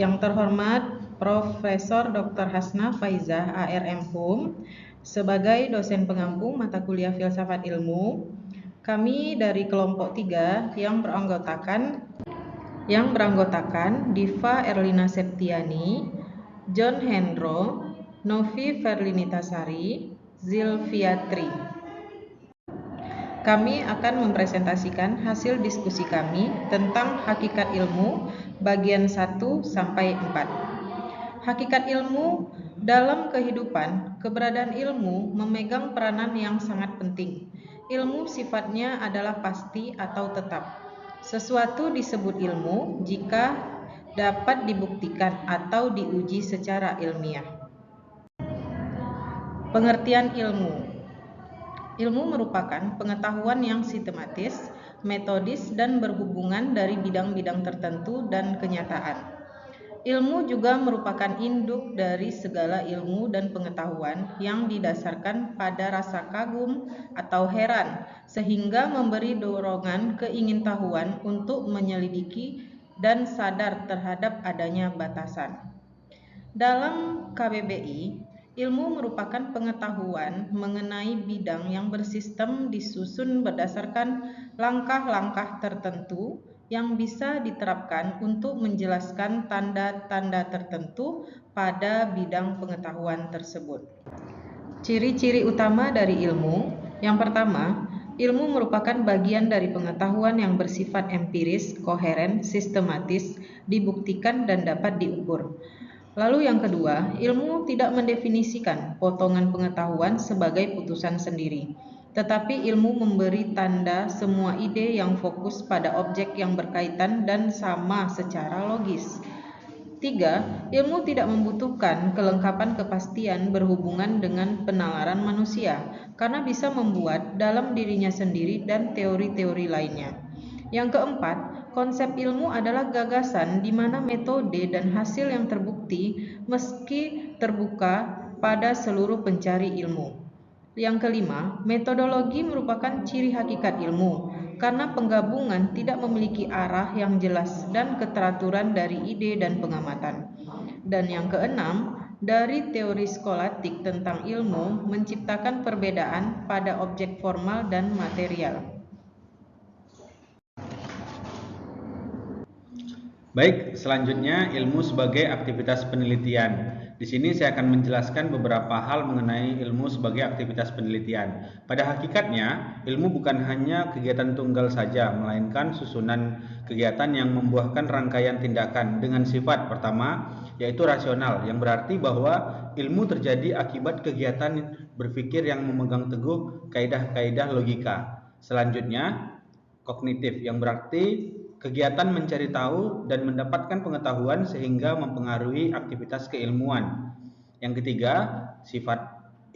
Yang terhormat Profesor Dr. Hasna Faizah, ARM Hum, sebagai dosen pengampu mata kuliah Filsafat Ilmu, kami dari kelompok 3 yang beranggotakan Diva Erlina Septiani, John Hendro, Novi Ferlinitasari, Zilviatri. Kami akan mempresentasikan hasil diskusi kami tentang hakikat ilmu bagian 1 sampai 4. Hakikat ilmu dalam kehidupan, keberadaan ilmu memegang peranan yang sangat penting. Ilmu sifatnya adalah pasti atau tetap. Sesuatu disebut ilmu jika dapat dibuktikan atau diuji secara ilmiah. Pengertian ilmu. Ilmu merupakan pengetahuan yang sistematis, metodis, dan berhubungan dari bidang-bidang tertentu dan kenyataan. Ilmu juga merupakan induk dari segala ilmu dan pengetahuan yang didasarkan pada rasa kagum atau heran, sehingga memberi dorongan keingintahuan untuk menyelidiki dan sadar terhadap adanya batasan. Dalam KBBI, ilmu merupakan pengetahuan mengenai bidang yang bersistem disusun berdasarkan langkah-langkah tertentu yang bisa diterapkan untuk menjelaskan tanda-tanda tertentu pada bidang pengetahuan tersebut. Ciri-ciri utama dari ilmu. Yang pertama, ilmu merupakan bagian dari pengetahuan yang bersifat empiris, koheren, sistematis, dibuktikan, dan dapat diukur. Lalu yang kedua, ilmu tidak mendefinisikan potongan pengetahuan sebagai putusan sendiri, tetapi ilmu memberi tanda semua ide yang fokus pada objek yang berkaitan dan sama secara logis. 3. Ilmu tidak membutuhkan kelengkapan kepastian berhubungan dengan penalaran manusia, karena bisa membuat dalam dirinya sendiri dan teori-teori lainnya. Yang keempat, konsep ilmu adalah gagasan di mana metode dan hasil yang terbukti meski terbuka pada seluruh pencari ilmu. Yang kelima, metodologi merupakan ciri hakikat ilmu, karena penggabungan tidak memiliki arah yang jelas dan keteraturan dari ide dan pengamatan. Dan yang keenam, dari teori skolatik tentang ilmu menciptakan perbedaan pada objek formal dan material. Baik, selanjutnya ilmu sebagai aktivitas penelitian. Di sini saya akan menjelaskan beberapa hal mengenai ilmu sebagai aktivitas penelitian. Pada hakikatnya, ilmu bukan hanya kegiatan tunggal saja, melainkan susunan kegiatan yang membuahkan rangkaian tindakan dengan sifat pertama, yaitu rasional, yang berarti bahwa ilmu terjadi akibat kegiatan berpikir yang memegang teguh kaidah-kaidah logika. Selanjutnya, kognitif, yang berarti kegiatan mencari tahu dan mendapatkan pengetahuan sehingga mempengaruhi aktivitas keilmuan. Yang ketiga, sifat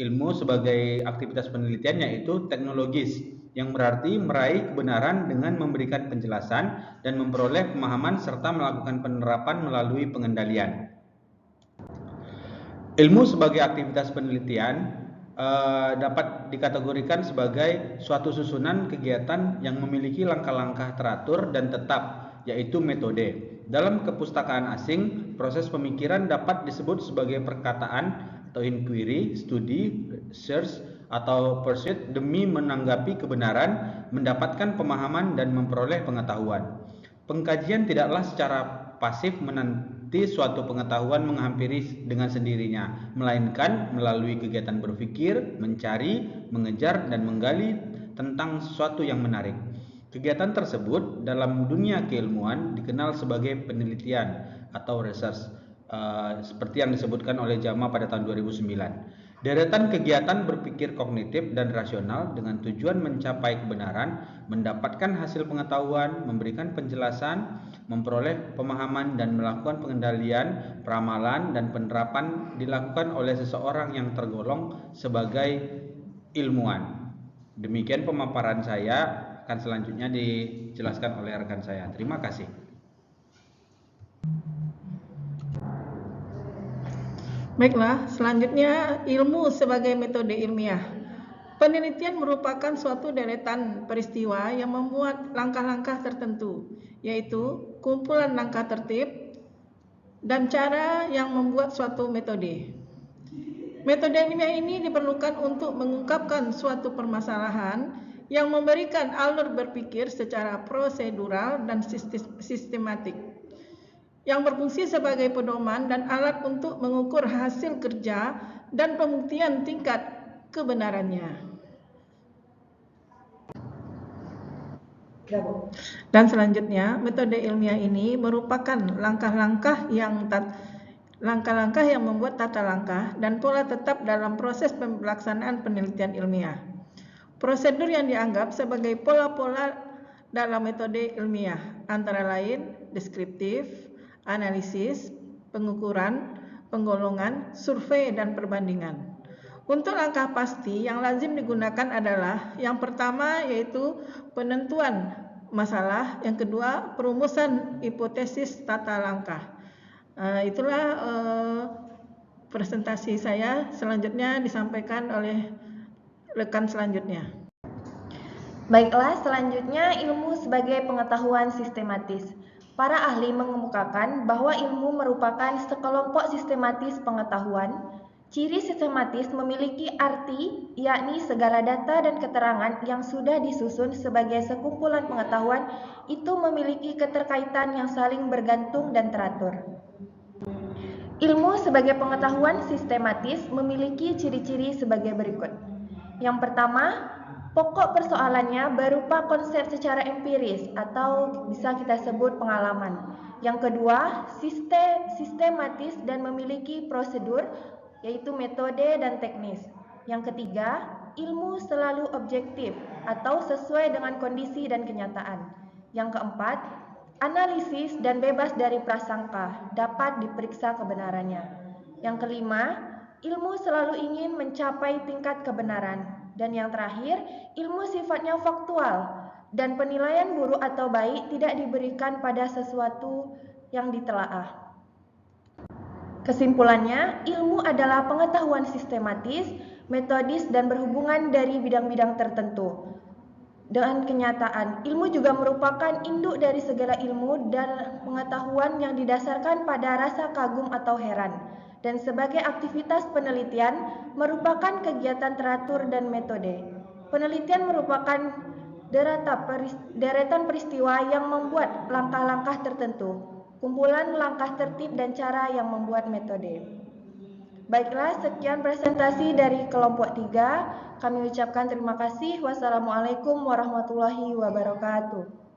ilmu sebagai aktivitas penelitian yaitu teknologis, yang berarti meraih kebenaran dengan memberikan penjelasan dan memperoleh pemahaman serta melakukan penerapan melalui pengendalian. Ilmu sebagai aktivitas penelitian dapat dikategorikan sebagai suatu susunan kegiatan yang memiliki langkah-langkah teratur dan tetap, yaitu metode. Dalam kepustakaan asing, proses pemikiran dapat disebut sebagai perkataan atau inquiry, studi, research, atau pursuit demi menanggapi kebenaran, mendapatkan pemahaman, dan memperoleh pengetahuan. Pengkajian tidaklah secara pasif menanti suatu pengetahuan menghampiri dengan sendirinya, melainkan melalui kegiatan berpikir, mencari, mengejar, dan menggali tentang sesuatu yang menarik. Kegiatan tersebut dalam dunia keilmuan dikenal sebagai penelitian atau research, seperti yang disebutkan oleh JAMA pada tahun 2009. Deretan kegiatan berpikir kognitif dan rasional dengan tujuan mencapai kebenaran, mendapatkan hasil pengetahuan, memberikan penjelasan, memperoleh pemahaman, dan melakukan pengendalian, peramalan, dan penerapan dilakukan oleh seseorang yang tergolong sebagai ilmuwan. Demikian pemaparan saya, akan selanjutnya dijelaskan oleh rekan saya. Terima kasih. Baiklah, selanjutnya ilmu sebagai metode ilmiah. Penelitian merupakan suatu deretan peristiwa yang membuat langkah-langkah tertentu, yaitu kumpulan langkah tertib, dan cara yang membuat suatu metode. Metode ilmiah ini diperlukan untuk mengungkapkan suatu permasalahan yang memberikan alur berpikir secara prosedural dan sistematik, yang berfungsi sebagai pedoman dan alat untuk mengukur hasil kerja dan pembuktian tingkat kebenarannya. Dan selanjutnya, metode ilmiah ini merupakan langkah-langkah yang membuat tata langkah dan pola tetap dalam proses pelaksanaan penelitian ilmiah. Prosedur yang dianggap sebagai pola-pola dalam metode ilmiah antara lain deskriptif, analisis, pengukuran, penggolongan, survei, dan perbandingan. Untuk langkah pasti yang lazim digunakan adalah yang pertama yaitu penentuan masalah, yang kedua perumusan hipotesis tata langkah. Itulah presentasi saya. Selanjutnya disampaikan oleh rekan selanjutnya. Baiklah, selanjutnya ilmu sebagai pengetahuan sistematis. Para ahli mengemukakan bahwa ilmu merupakan sekelompok sistematis pengetahuan. Ciri sistematis memiliki arti, yakni segala data dan keterangan yang sudah disusun sebagai sekumpulan pengetahuan itu memiliki keterkaitan yang saling bergantung dan teratur. Ilmu sebagai pengetahuan sistematis memiliki ciri-ciri sebagai berikut. Yang pertama, pokok persoalannya berupa konsep secara empiris atau bisa kita sebut pengalaman. Yang kedua, sistematis dan memiliki prosedur, yaitu metode dan teknis. Yang ketiga, ilmu selalu objektif atau sesuai dengan kondisi dan kenyataan. Yang keempat, analisis dan bebas dari prasangka, dapat diperiksa kebenarannya. Yang kelima, ilmu selalu ingin mencapai tingkat kebenaran. Dan yang terakhir, ilmu sifatnya faktual dan penilaian buruk atau baik tidak diberikan pada sesuatu yang ditelaah. Kesimpulannya, ilmu adalah pengetahuan sistematis, metodis, dan berhubungan dari bidang-bidang tertentu. Dengan kenyataan, ilmu juga merupakan induk dari segala ilmu dan pengetahuan yang didasarkan pada rasa kagum atau heran. Dan sebagai aktivitas penelitian merupakan kegiatan teratur dan metode. Penelitian merupakan deretan peristiwa yang membuat langkah-langkah tertentu, kumpulan langkah tertib dan cara yang membuat metode. Baiklah, sekian presentasi dari kelompok 3. Kami ucapkan terima kasih. Wassalamualaikum warahmatullahi wabarakatuh.